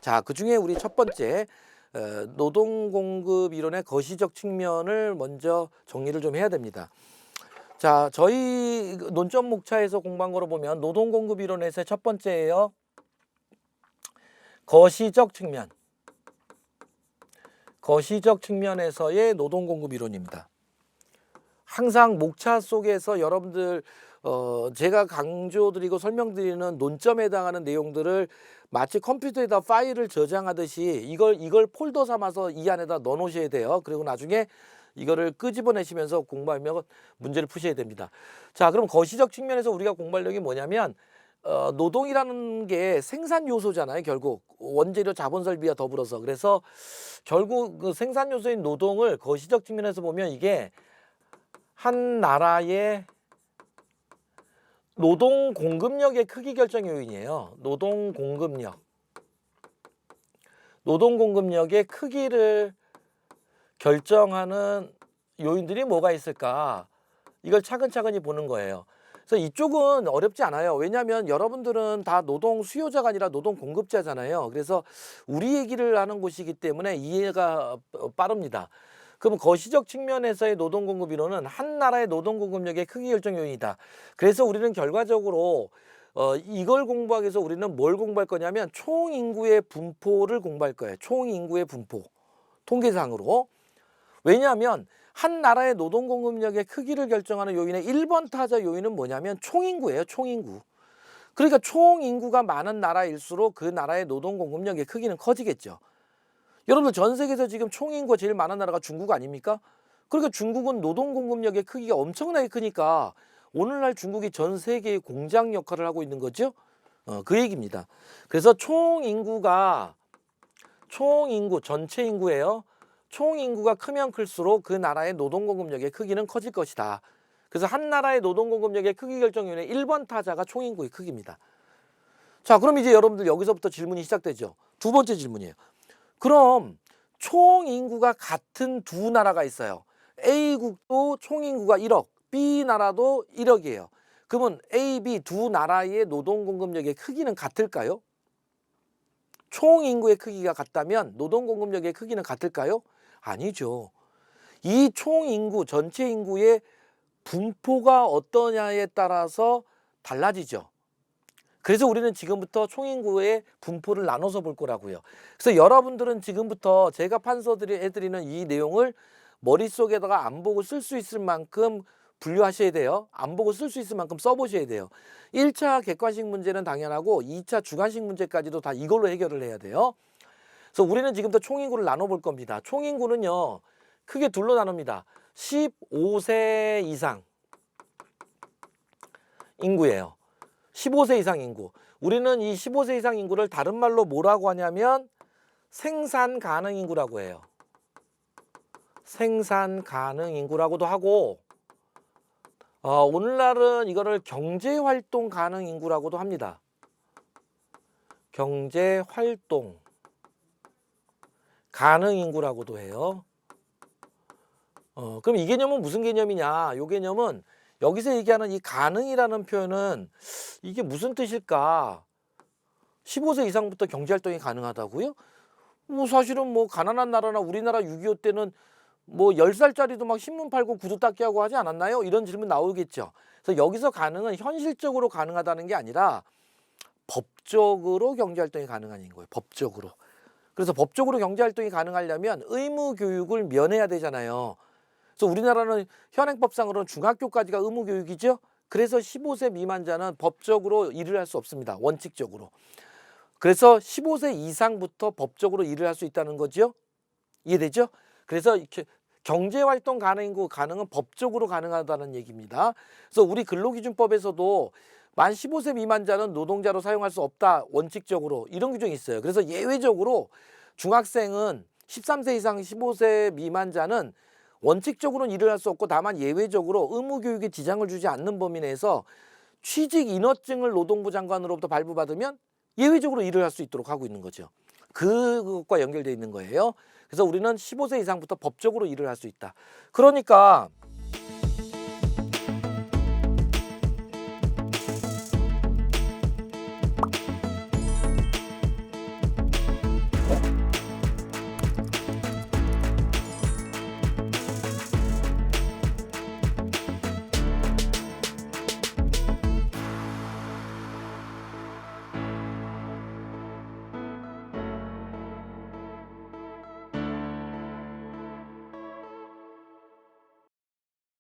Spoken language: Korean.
자, 그중에 우리 첫 번째 노동공급 이론의 거시적 측면을 먼저 정리를 좀 해야 됩니다. 자, 저희 논점 목차에서 공부한 거로 보면 노동공급 이론에서의 첫 번째예요. 거시적 측면. 거시적 측면에서의 노동공급 이론입니다. 항상 목차 속에서 여러분들 제가 강조드리고 설명드리는 논점에 해당하는 내용들을 마치 컴퓨터에다 파일을 저장하듯이 이걸 폴더 삼아서 이 안에다 넣어 놓으셔야 돼요. 그리고 나중에 이거를 끄집어내시면서 공부하면 문제를 푸셔야 됩니다. 자, 그럼 거시적 측면에서 우리가 공부할 내용이 뭐냐면 노동이라는 게 생산 요소잖아요. 결국 원재료 자본 설비와 더불어서. 그래서 결국 그 생산 요소인 노동을 거시적 측면에서 보면 이게 한 나라의 노동 공급력의 크기 결정 요인이에요. 노동 공급력의 크기를 결정하는 요인들이 뭐가 있을까? 이걸 차근차근히 보는 거예요. 그래서 이쪽은 어렵지 않아요. 왜냐하면 여러분들은 다 노동 수요자가 아니라 노동 공급자잖아요. 그래서 우리 얘기를 하는 곳이기 때문에 이해가 빠릅니다. 그럼 거시적 측면에서의 노동 공급 이론은 한 나라의 노동 공급력의 크기 결정 요인이다. 그래서 우리는 결과적으로 이걸 공부하기 위해서 우리는 뭘 공부할 거냐면 총 인구의 분포를 공부할 거예요. 총 인구의 분포. 통계상으로. 왜냐하면 한 나라의 노동 공급력의 크기를 결정하는 요인의 1번 타자 요인은 뭐냐면 총인구예요. 총인구. 그러니까 총인구가 많은 나라일수록 그 나라의 노동 공급력의 크기는 커지겠죠. 여러분들 전 세계에서 지금 총인구가 제일 많은 나라가 중국 아닙니까? 그러니까 중국은 노동 공급력의 크기가 엄청나게 크니까 오늘날 중국이 전 세계의 공장 역할을 하고 있는 거죠. 그 얘기입니다. 그래서 총인구 전체 인구예요. 총인구가 크면 클수록 그 나라의 노동 공급력의 크기는 커질 것이다. 그래서 한 나라의 노동 공급력의 크기 결정 요인의 1번 타자가 총인구의 크기입니다. 자, 그럼 이제 여러분들 여기서부터 질문이 시작되죠. 두 번째 질문이에요. 그럼 총인구가 같은 두 나라가 있어요. A국도 총인구가 1억, B나라도 1억이에요. 그러면 A, B 두 나라의 노동 공급력의 크기는 같을까요? 총인구의 크기가 같다면 노동 공급력의 크기는 같을까요? 아니죠. 이 총인구, 전체 인구의 분포가 어떠냐에 따라서 달라지죠. 그래서 우리는 지금부터 총인구의 분포를 나눠서 볼 거라고요. 그래서 여러분들은 지금부터 제가 판서해드리는 이 내용을 머릿속에다가 안 보고 쓸 수 있을 만큼 분류하셔야 돼요. 안 보고 쓸 수 있을 만큼 써보셔야 돼요. 1차 객관식 문제는 당연하고 2차 주관식 문제까지도 다 이걸로 해결을 해야 돼요. 그래서 우리는 지금부터 총인구를 나눠볼 겁니다. 총인구는요, 크게 둘로 나눕니다. 15세 이상 인구예요. 15세 이상 인구. 우리는 이 15세 이상 인구를 다른 말로 뭐라고 하냐면 생산 가능 인구라고 해요. 생산 가능 인구라고도 하고 오늘날은 이거를 경제활동 가능 인구라고도 합니다. 경제활동 가능 인구라고도 해요. 그럼 이 개념은 무슨 개념이냐? 이 개념은 여기서 얘기하는 이 가능이라는 표현은 이게 무슨 뜻일까? 15세 이상부터 경제활동이 가능하다고요? 뭐 사실은 뭐 가난한 나라나 우리나라 6.25 때는 뭐 10살짜리도 막 신문 팔고 구두 닦기 하고 하지 않았나요? 이런 질문 나오겠죠. 그래서 여기서 가능은 현실적으로 가능하다는 게 아니라 법적으로 경제활동이 가능한 거예요. 법적으로. 그래서 법적으로 경제활동이 가능하려면 의무교육을 면해야 되잖아요. 그래서 우리나라는 현행법상으로는 중학교까지가 의무교육이죠. 그래서 15세 미만자는 법적으로 일을 할 수 없습니다. 원칙적으로. 그래서 15세 이상부터 법적으로 일을 할 수 있다는 거죠. 이해되죠? 그래서 이렇게 경제활동 가능이고 가능은 법적으로 가능하다는 얘기입니다. 그래서 우리 근로기준법에서도 만 15세 미만자는 노동자로 사용할 수 없다. 원칙적으로 이런 규정이 있어요. 그래서 예외적으로 중학생은 13세 이상 15세 미만자는 원칙적으로는 일을 할 수 없고 다만 예외적으로 의무교육에 지장을 주지 않는 범위 내에서 취직 인허증을 노동부 장관으로부터 발부받으면 예외적으로 일을 할 수 있도록 하고 있는 거죠. 그것과 연결되어 있는 거예요. 그래서 우리는 15세 이상부터 법적으로 일을 할 수 있다. 그러니까